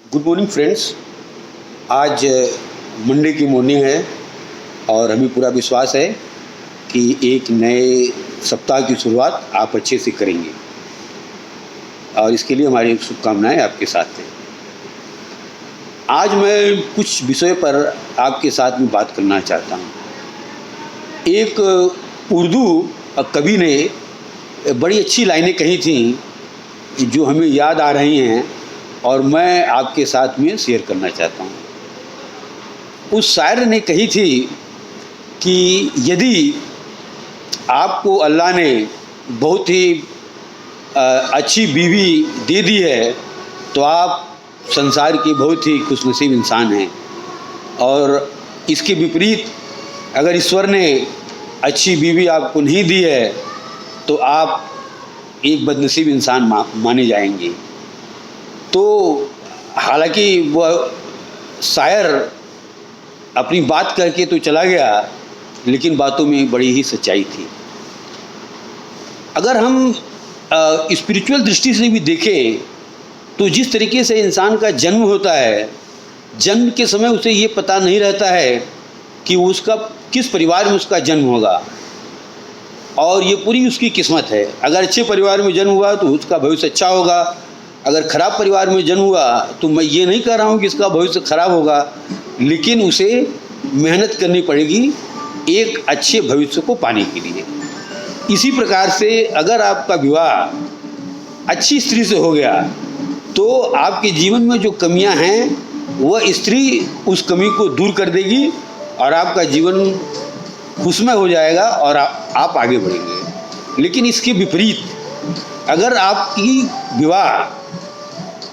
Good morning friends. आज Monday की morning है और हमें पूरा विश्वास है कि एक नए सप्ताह की शुरुआत आप अच्छे से करेंगे और इसके लिए हमारी शुभकामनाएं आपके साथ हैं। आज मैं कुछ विषय पर आपके साथ में बात करना चाहता हूँ। एक उर्दू कवि ने बड़ी अच्छी लाइनें कही थी जो हमें याद आ रही हैं और मैं आपके साथ में शेयर करना चाहता हूँ। उस शायर ने कही थी कि यदि आपको अल्लाह ने बहुत ही अच्छी बीवी दे दी है तो आप संसार के बहुत ही खुशनसीब इंसान हैं, और इसके विपरीत अगर ईश्वर ने अच्छी बीवी आपको नहीं दी है तो आप एक बदनसीब इंसान माने जाएंगे। तो हालांकि वह शायर अपनी बात करके तो चला गया, लेकिन बातों में बड़ी ही सच्चाई थी। अगर हम स्पिरिचुअल दृष्टि से भी देखें तो जिस तरीके से इंसान का जन्म होता है, जन्म के समय उसे ये पता नहीं रहता है कि उसका किस परिवार में उसका जन्म होगा, और ये पूरी उसकी किस्मत है। अगर अच्छे परिवार में जन्म हुआ तो उसका भविष्य अच्छा होगा, अगर ख़राब परिवार में जन्म हुआ तो मैं ये नहीं कह रहा हूँ कि इसका भविष्य खराब होगा, लेकिन उसे मेहनत करनी पड़ेगी एक अच्छे भविष्य को पाने के लिए। इसी प्रकार से अगर आपका विवाह अच्छी स्त्री से हो गया तो आपके जीवन में जो कमियां हैं वह स्त्री उस कमी को दूर कर देगी और आपका जीवन खुशमय हो जाएगा और आप आगे बढ़ेंगे। लेकिन इसके विपरीत अगर आपकी विवाह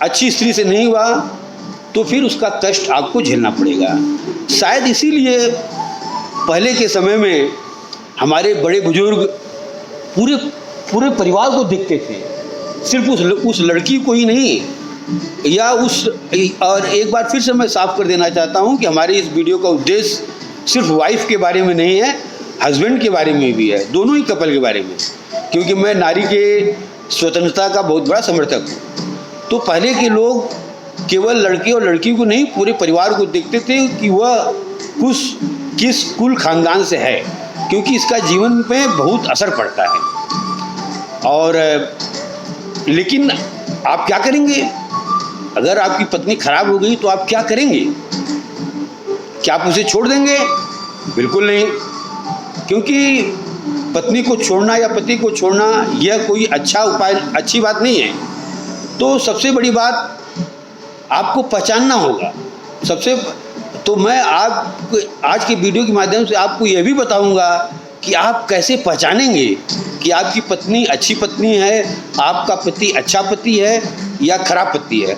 अच्छी स्त्री से नहीं हुआ तो फिर उसका कष्ट आपको झेलना पड़ेगा। शायद इसीलिए पहले के समय में हमारे बड़े बुजुर्ग पूरे परिवार को देखते थे, सिर्फ उस लड़की को ही नहीं, या उस। और एक बार फिर से मैं साफ कर देना चाहता हूँ कि हमारे इस वीडियो का उद्देश्य सिर्फ वाइफ के बारे में नहीं है, हस्बैंड के बारे में भी है, दोनों ही कपल के बारे में, क्योंकि मैं नारी के स्वतंत्रता का बहुत बड़ा समर्थक हूँ। तो पहले के लोग केवल लड़के और लड़की को नहीं, पूरे परिवार को देखते थे कि वह किस कुल खानदान से है, क्योंकि इसका जीवन पे बहुत असर पड़ता है। और लेकिन आप क्या करेंगे अगर आपकी पत्नी खराब हो गई तो आप क्या करेंगे? क्या आप उसे छोड़ देंगे? बिल्कुल नहीं, क्योंकि पत्नी को छोड़ना या पति को छोड़ना यह कोई अच्छा उपाय, अच्छी बात नहीं है। तो सबसे बड़ी बात आपको पहचानना होगा। तो मैं आज के वीडियो के माध्यम से आपको यह भी बताऊंगा कि आप कैसे पहचानेंगे कि आपकी पत्नी अच्छी पत्नी है, आपका पति अच्छा पति है या खराब पति है,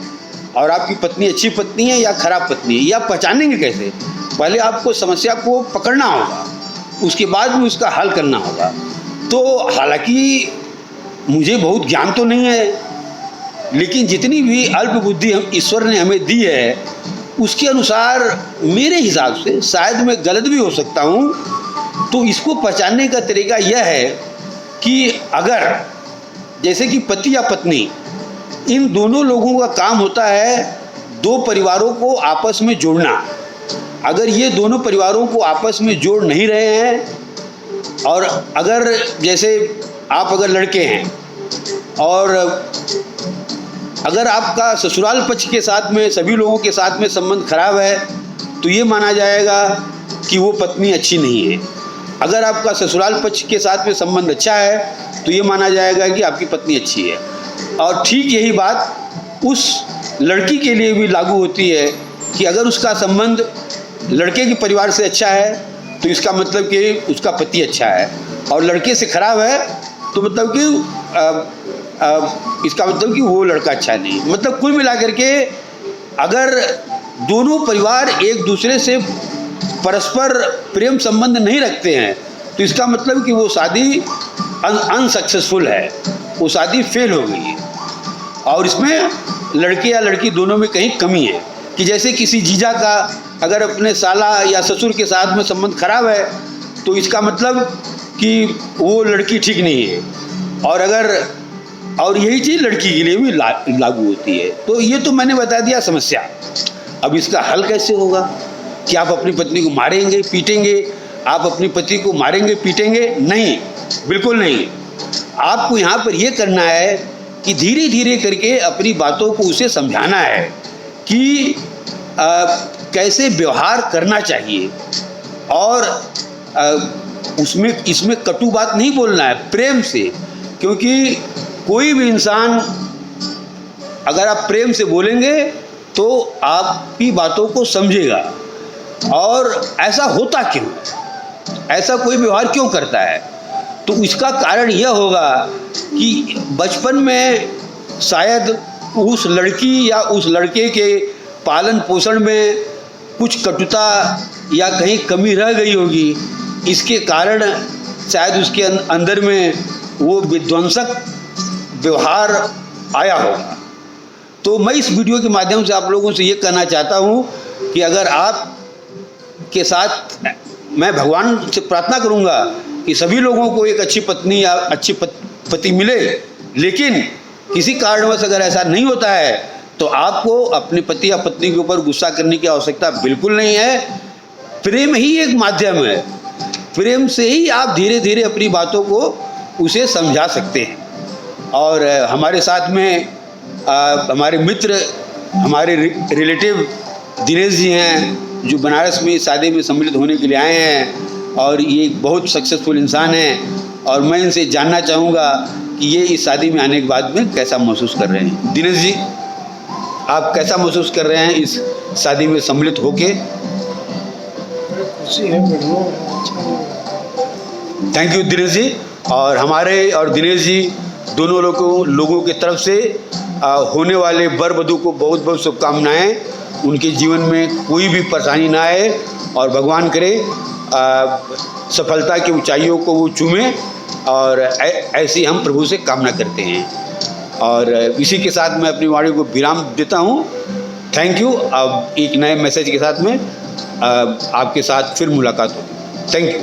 और आपकी पत्नी अच्छी पत्नी है या खराब पत्नी है। या पहचानेंगे कैसे? पहले आपको समस्या को पकड़ना होगा, उसके बाद में उसका हल करना होगा। तो हालांकि मुझे बहुत ज्ञान तो नहीं है, लेकिन जितनी भी अल्प बुद्धि ईश्वर ने हमें दी है उसके अनुसार मेरे हिसाब से, शायद मैं गलत भी हो सकता हूँ, तो इसको पहचानने का तरीका यह है कि अगर जैसे कि पति या पत्नी, इन दोनों लोगों का काम होता है दो परिवारों को आपस में जोड़ना। अगर ये दोनों परिवारों को आपस में जोड़ नहीं रहे हैं, और अगर जैसे आप अगर लड़के हैं और अगर आपका ससुराल पक्ष के साथ में सभी लोगों के साथ में संबंध खराब है तो ये माना जाएगा कि वो पत्नी अच्छी नहीं है। अगर आपका ससुराल पक्ष के साथ में संबंध अच्छा है तो ये माना जाएगा कि आपकी पत्नी अच्छी है। और ठीक यही बात उस लड़की के लिए भी लागू होती है कि अगर उसका संबंध लड़के के परिवार से अच्छा है तो इसका मतलब कि उसका पति अच्छा है, और लड़के से खराब है तो मतलब कि इसका मतलब कि वो लड़का अच्छा नहीं। मतलब कुल मिलाकर के अगर दोनों परिवार एक दूसरे से परस्पर प्रेम संबंध नहीं रखते हैं तो इसका मतलब कि वो शादी अनसक्सेसफुल है, वो शादी फेल हो गई है। और इसमें लड़के या लड़की दोनों में कहीं कमी है, कि जैसे किसी जीजा का अगर अपने साला या ससुर के साथ में संबंध खराब है तो इसका मतलब कि वो लड़की ठीक नहीं है, और अगर और यही चीज़ लड़की के लिए भी लागू होती है। तो ये तो मैंने बता दिया समस्या। अब इसका हल कैसे होगा कि आप अपनी पत्नी को मारेंगे पीटेंगे? आप अपनी पति को मारेंगे पीटेंगे? नहीं, बिल्कुल नहीं। आपको यहाँ पर यह करना है कि धीरे धीरे करके अपनी बातों को उसे समझाना है कि कैसे व्यवहार करना चाहिए, और इसमें कटु बात नहीं बोलना है, प्रेम से। क्योंकि कोई भी इंसान अगर आप प्रेम से बोलेंगे तो आपकी बातों को समझेगा। और ऐसा होता क्यों, ऐसा कोई व्यवहार क्यों करता है? तो इसका कारण यह होगा कि बचपन में शायद उस लड़की या उस लड़के के पालन पोषण में कुछ कटुता या कहीं कमी रह गई होगी। इसके कारण शायद उसके अंदर में वो विध्वंसक व्यवहार आया होगा। तो मैं इस वीडियो के माध्यम से आप लोगों से ये कहना चाहता हूँ कि अगर आप के साथ, मैं भगवान से प्रार्थना करूँगा कि सभी लोगों को एक अच्छी पत्नी या अच्छी पति मिले, लेकिन किसी कारणवश अगर ऐसा नहीं होता है तो आपको अपने पति या पत्नी के ऊपर गुस्सा करने की आवश्यकता बिल्कुल नहीं है। प्रेम ही एक माध्यम है, प्रेम से ही आप धीरे धीरे अपनी बातों को उसे समझा सकते हैं। और हमारे साथ में हमारे मित्र, हमारे रिलेटिव दिनेश जी हैं, जो बनारस में शादी में सम्मिलित होने के लिए आए हैं, और ये एक बहुत सक्सेसफुल इंसान हैं। और मैं इनसे जानना चाहूँगा कि ये इस शादी में आने के बाद में कैसा महसूस कर रहे हैं। दिनेश जी, आप कैसा महसूस कर रहे हैं इस शादी में सम्मिलित होके? खुशी है, थैंक यू दिनेश जी। और हमारे और दिनेश जी दोनों लोगों के तरफ से होने वाले वर वधू को बहुत बहुत शुभकामनाएं। उनके जीवन में कोई भी परेशानी ना आए और भगवान करे सफलता की ऊंचाइयों को वो चूमे, और ऐसी हम प्रभु से कामना करते हैं। और इसी के साथ मैं अपनी वाणी को विराम देता हूँ। Thank you. अब एक नए मैसेज के साथ में आपके साथ फिर मुलाकात होगी। Thank you.